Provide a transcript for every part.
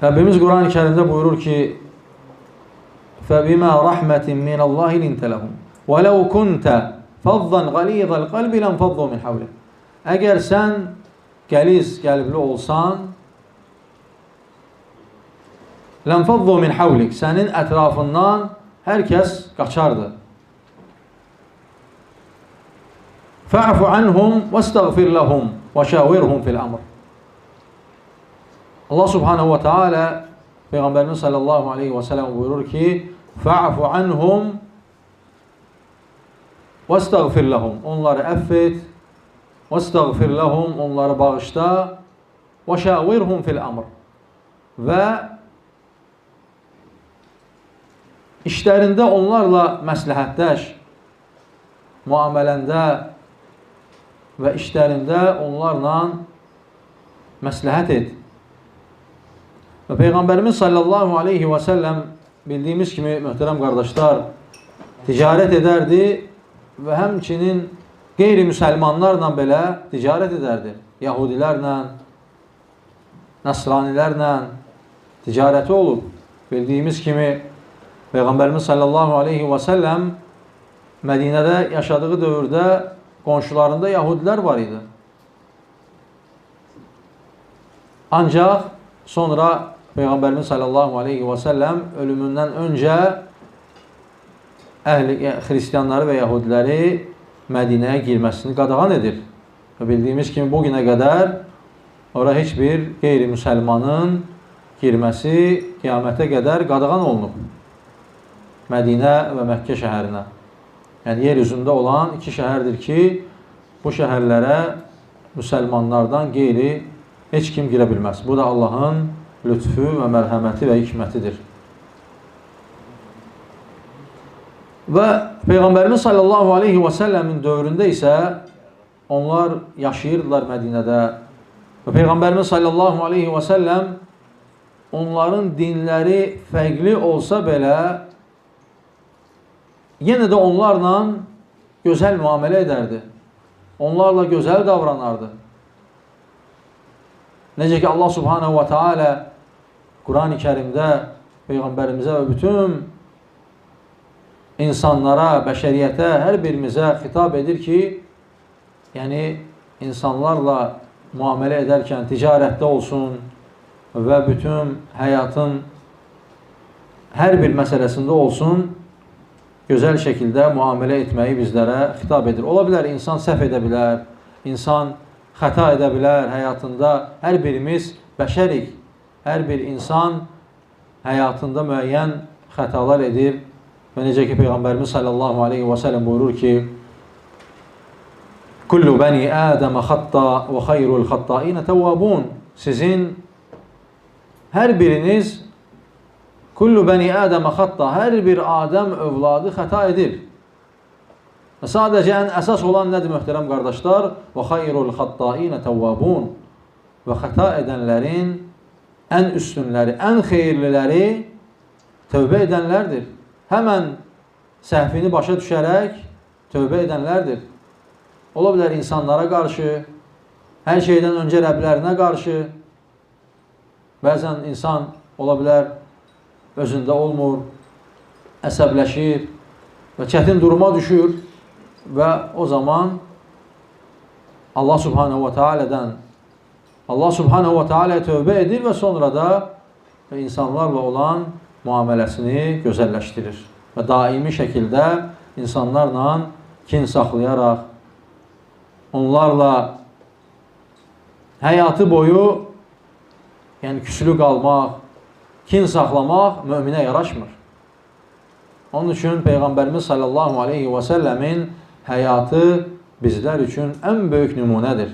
Rəbbimiz Quran-ı Kərimdə buyurur ki, فَبِمَا رَحْمَةٍ مِنَ اللّٰهِ لِنْتَ لَهُمْ وَلَوْ كُنْتَ فَضًّا غَلِيظَ الْقَلْبِ لَنْفَضُّوا مِنْ حَوْلِكَ. Əgər sən qəliz qəlbli olsan, لَنْفَضُّوا مِنْ حَوْلِكَ, sənin ətrafından hər kəs qaçardı. فَعْفُ عَنْهُمْ وَاسْتَغْفِرْ لَهُمْ وَشَاوِرْهُمْ فِي الْأَمْرِ. Allah Subhanahu wa Ta'ala Peyğəmbərimiz sallallahu aleyhi və səlləm buyurur ki, فَعْفُ عَنْهُمْ وَاسْتَغْفِرْ لَهُمْ, onları əff et, وَاسْتَغْفِرْ لَهُمْ, onları bağışla, وَشَاوِرْهُمْ فِي الْأَمْرِ, və işlərində onlarla məsləhətləş, müamiləndə və işlərində onlarla məsləhət et. Və Peyğəmbərimiz sallallahu aleyhi və səlləm bildiyimiz kimi, möhtərəm qardaşlar, ticarət edərdi və həmçinin qeyri-müsəlmanlarla belə ticarət edərdi. Yahudilərlə, Nəsranilərlə ticarəti olub. Bildiyimiz kimi, Peyğəmbərimiz sallallahu aleyhi və səlləm Mədinədə yaşadığı dövrdə qonşularında Yahudilər var idi. Ancaq sonra Peyğəmbərimiz sallallahu aleyhi və səlləm ölümündən öncə xristiyanları və Yahudiləri Mədinəyə girməsini qadağan edir. Və bildiyimiz kimi bu günə qədər ora heç bir qeyri-müsəlmanın girməsi qiyamətə qədər qadağan olunub. Mədinə və Məkkə şəhərinə. Yəni, yer üzündə olan iki şəhərdir ki, bu şəhərlərə müsəlmanlardan qeyri heç kim girə bilməz. Bu da Allahın lütfü və mərhəməti və hikmətidir. Və Peyğəmbərimiz sallallahu aleyhi və səlləmin dövründə isə onlar yaşayırdılar Mədinədə. Və Peyğəmbərimiz sallallahu aleyhi və səlləm onların dinləri fərqli olsa belə yenə də onlarla gözəl müamilə edərdi. Onlarla gözəl davranardı. Necə ki Allah Subhanahu wa Ta'ala Quran-ı Kərimdə Peyğəmbərimizə və bütün insanlara, bəşəriyyətə, hər birimizə xitab edir ki, yəni insanlarla müamilə edərkən ticarətdə olsun və bütün həyatın hər bir məsələsində olsun, gözəl şəkildə müamilə etməyi bizlərə xitab edir. Ola bilər, insan səhv edə bilər, insan xəta edə bilər həyatında. Hər birimiz bəşərik. Hər bir insan həyatında müəyyən xətalar edir. Və necə ki Peyğəmbərimiz sallallahu aleyhi və səlləm buyurur ki, Kullu bəni Ədəmə xatta və xayrul xattainə təvvabun. Sizin hər biriniz Kullu bəni Ədəmə xatta, hər bir Adəm övladı xəta edir. Və sadəcə ən əsas olan nədir, möhtərəm qardaşlar? Və xayrul xattainə təvvabun. Və xəta edənlərin ən üstünləri, ən xeyirliləri tövbə edənlərdir. Həmən səhvini başa düşərək tövbə edənlərdir. Ola bilər insanlara qarşı, hər şeydən öncə Rəblərinə qarşı. Bəzən insan ola bilər özündə olmur, əsəbləşir və çətin duruma düşür və o zaman Allah Subhanahu wa Ta'ala'dan Allah Subhanahu wa Ta'ala'ya tövbə edir və sonra da insanlarla olan müameləsini gözəlləşdirir və daimi şəkildə insanlarla kin saxlayaraq onlarla həyatı boyu yəni küslü qalmaq, kin saxlamaq möminə yaraşmır. Onun üçün Peyğəmbərimiz sallallahu aleyhi və səlləmin həyatı bizlər üçün ən böyük nümunədir.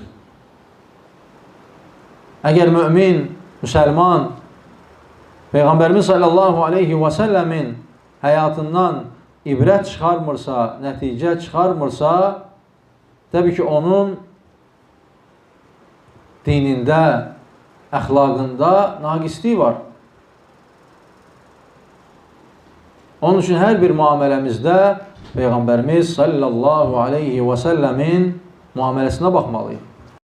Əgər mömin, müsəlman Peyğəmbərimiz sallallahu aleyhi və səlləmin həyatından ibrət çıxarmırsa, nəticə çıxarmırsa, təbii ki, onun dinində, əxlaqında naqisliyi var. Onun üçün hər bir müamiləmizdə Peyğəmbərimiz sallallahu aleyhi və səlləmin müamiləsinə baxmalıyıq.